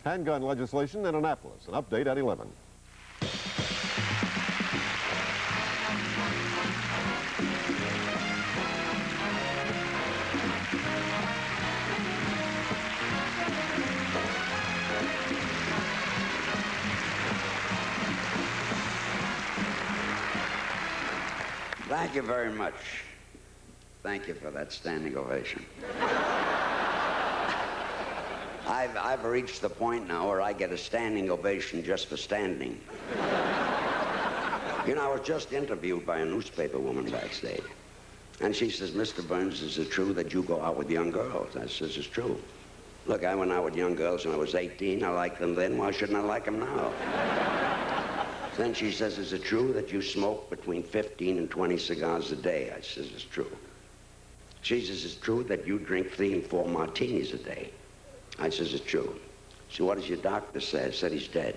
Handgun legislation in Annapolis. An update at 11. Thank you very much. Thank you for that standing ovation. I've reached the point now where I get a standing ovation just for standing. You know, I was just interviewed by a newspaper woman backstage. And she says, Mr. Burns, is it true that you go out with young girls? I says, it's true. Look, I went out with young girls when I was 18. I liked them then. Why shouldn't I like them now? Then she says, is it true that you smoke between 15 and 20 cigars a day? I says, it's true. She says, it's true that you drink 3 and 4 martinis a day? I says, it's true. She said, what does your doctor say? I said, he's dead.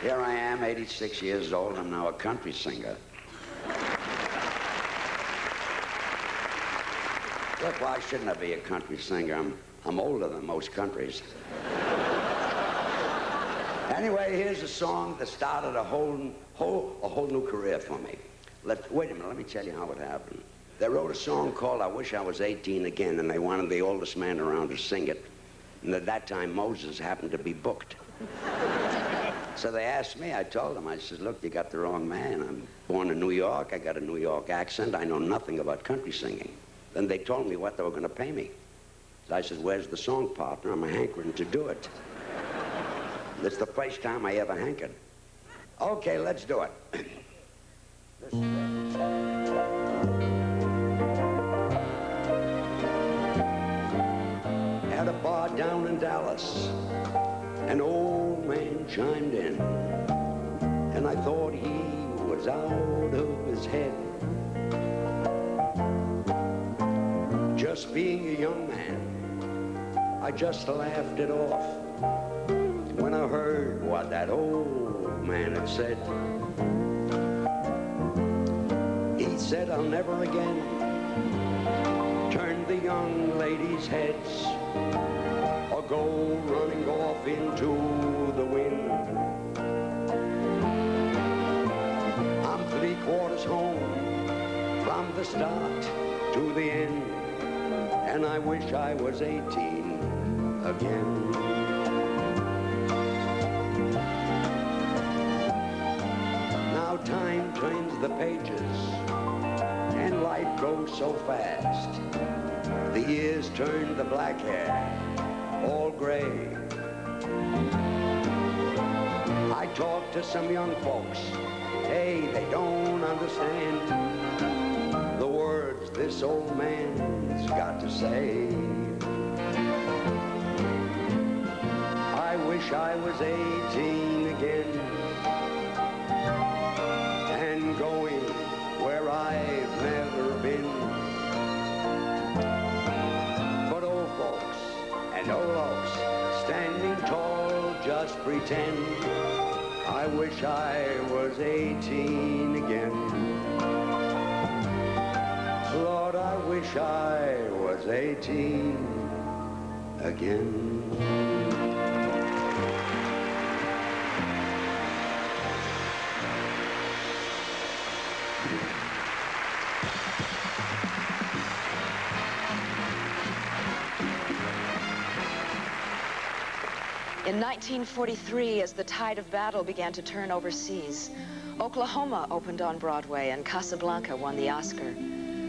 Here I am, 86 years old. I'm now a country singer. Look, why shouldn't I be a country singer? I'm older than most countries. Anyway, here's a song that started a whole new career for me. Wait a minute, let me tell you how it happened. They wrote a song called I Wish I Was 18 Again, and they wanted the oldest man around to sing it. And at that time, Moses happened to be booked. So they asked me, I told them, I said, look, you got the wrong man. I'm born in New York, I got a New York accent, I know nothing about country singing. Then they told me what they were going to pay me. So I said, where's the song partner? I'm hankering to do it. It's the first time I ever hankered. Okay, let's do it. This is it. At a bar down in Dallas, an old man chimed in, and I thought he was out of his head. Just being a young man, I just laughed it off when I heard what that old man had said. He said, I'll never again turn the young ladies' heads or go running off into the wind. I'm 3/4 home from the start to the end, and I wish I was 18 again. Now time turns the pages, and life goes so fast. The years turn the black hair all gray. I talk to some young folks, hey, they don't understand the words this old man's got to say. I wish I was 18 again and going where I've never been. But old folks and old folks standing tall just pretend I wish I was 18 again. Lord, I wish I was 18 again. In 1943, as the tide of battle began to turn overseas, Oklahoma opened on Broadway and Casablanca won the Oscar.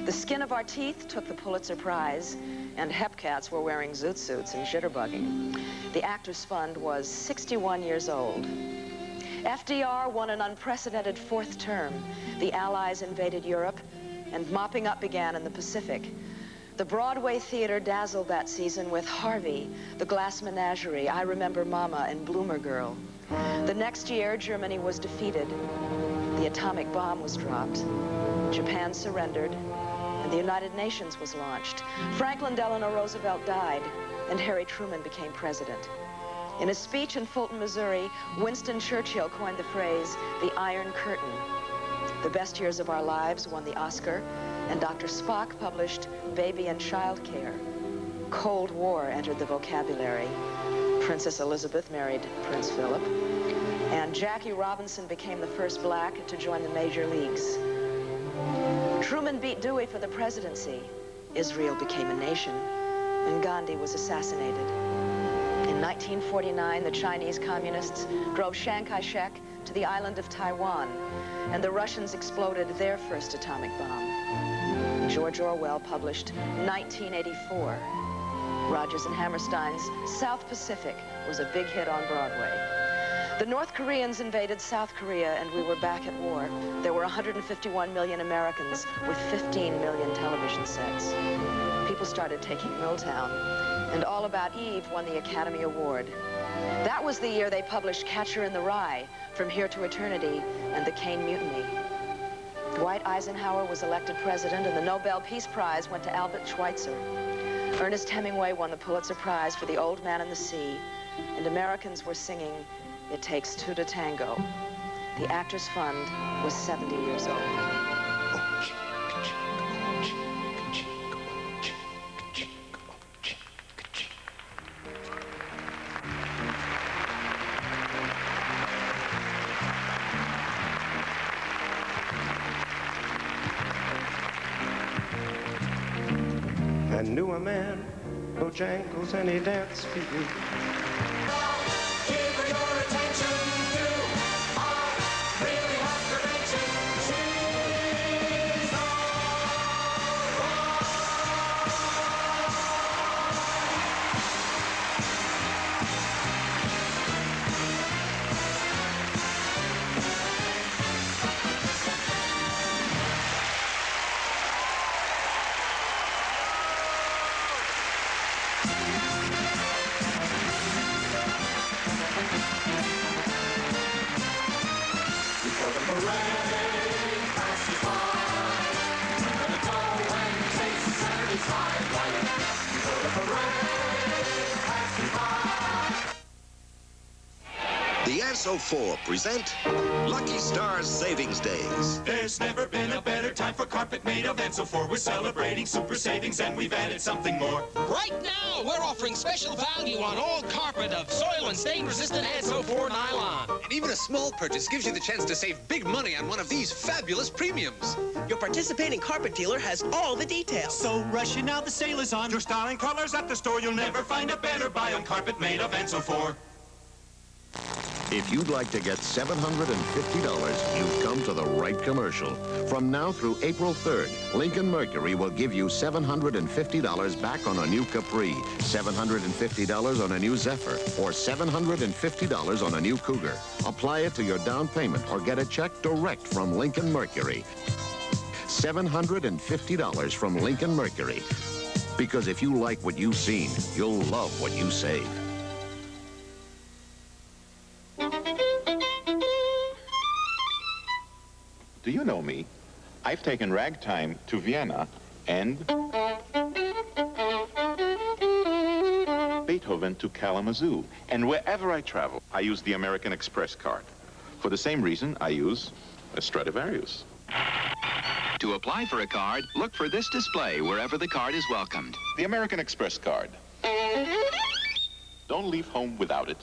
The Skin of Our Teeth took the Pulitzer Prize, and Hepcats were wearing zoot suits and jitterbugging. The Actors Fund was 61 years old. FDR won an unprecedented 4th term. The Allies invaded Europe, and mopping up began in the Pacific. The Broadway theater dazzled that season with Harvey, The Glass Menagerie, I Remember Mama, and Bloomer Girl. The next year, Germany was defeated. The atomic bomb was dropped. Japan surrendered, and the United Nations was launched. Franklin Delano Roosevelt died, and Harry Truman became president. In a speech in Fulton, Missouri, Winston Churchill coined the phrase, the Iron Curtain. The Best Years of Our Lives won the Oscar, and Dr. Spock published Baby and Child Care. Cold War entered the vocabulary. Princess Elizabeth married Prince Philip, and Jackie Robinson became the first black to join the major leagues. Truman beat Dewey for the presidency. Israel became a nation, and Gandhi was assassinated. In 1949, the Chinese communists drove Chiang Kai-shek to the island of Taiwan, and the Russians exploded their first atomic bomb. George Orwell published 1984. Rodgers and Hammerstein's South Pacific was a big hit on Broadway. The North Koreans invaded South Korea, and we were back at war. There were 151 million Americans with 15 million television sets. People started taking Milltown, and All About Eve won the Academy Award. That was the year they published Catcher in the Rye, From Here to Eternity, and The Caine Mutiny. Dwight Eisenhower was elected president, and the Nobel Peace Prize went to Albert Schweitzer. Ernest Hemingway won the Pulitzer Prize for The Old Man and the Sea, and Americans were singing It Takes Two to Tango. The Actors Fund was 70 years old. I knew a man, Bojangles, and he danced for you. Give your attention to our really hot prevention. She's The ASO4 present Lucky Stars Savings Days. There's never been a better time for carpet made of Enso4. We're celebrating super savings and we've added something more. Right now, we're offering special value on all carpet of soil and stain-resistant Enso4 nylon. And even a small purchase gives you the chance to save big money on one of these fabulous premiums. Your participating carpet dealer has all the details. So rush in now, the sale is on. Your styling colors at the store, you'll never find a better buy on carpet made of Enso4. If you'd like to get $750, you've come to the right commercial. From now through April 3rd, Lincoln Mercury will give you $750 back on a new Capri, $750 on a new Zephyr, or $750 on a new Cougar. Apply it to your down payment or get a check direct from Lincoln Mercury. $750 from Lincoln Mercury. Because if you like what you've seen, you'll love what you save. Do you know me? I've taken ragtime to Vienna and Beethoven to Kalamazoo. And wherever I travel, I use the American Express card. For the same reason, I use a Stradivarius. To apply for a card, look for this display wherever the card is welcomed. The American Express card. Don't leave home without it.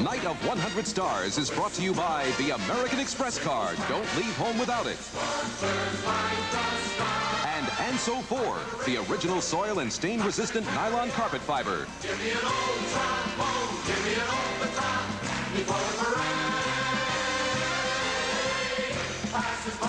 Night of 100 Stars is brought to you by the American Express card. Don't leave home without it. And Enso4, the original soil and stain-resistant nylon carpet fiber. Give me an old trombone, give me an old baton, before the parade passes by.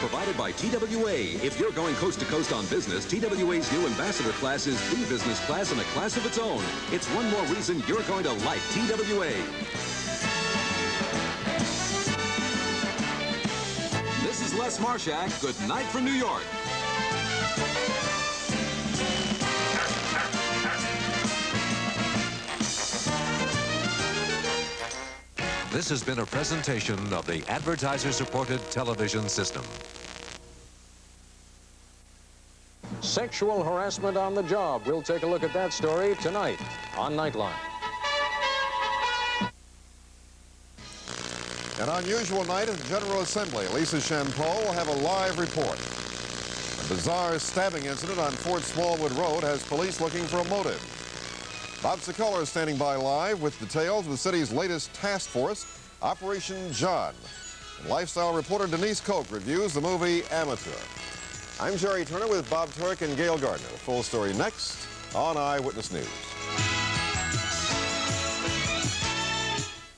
provided by TWA. If you're going coast to coast on business, TWA's new Ambassador class is the business class in a class of its own. It's one more reason you're going to like TWA. This is Les Marshak. Good night from New York. This has been a presentation of the advertiser-supported television system. Sexual harassment on the job. We'll take a look at that story tonight on Nightline. An unusual night at the General Assembly. Lisa Champol will have a live report. A bizarre stabbing incident on Fort Smallwood Road has police looking for a motive. Bob Sokoler is standing by live with details of the city's latest task force, Operation John. And lifestyle reporter Denise Koch reviews the movie Amateur. I'm Jerry Turner with Bob Turk and Gail Gardner. The full story next on Eyewitness News.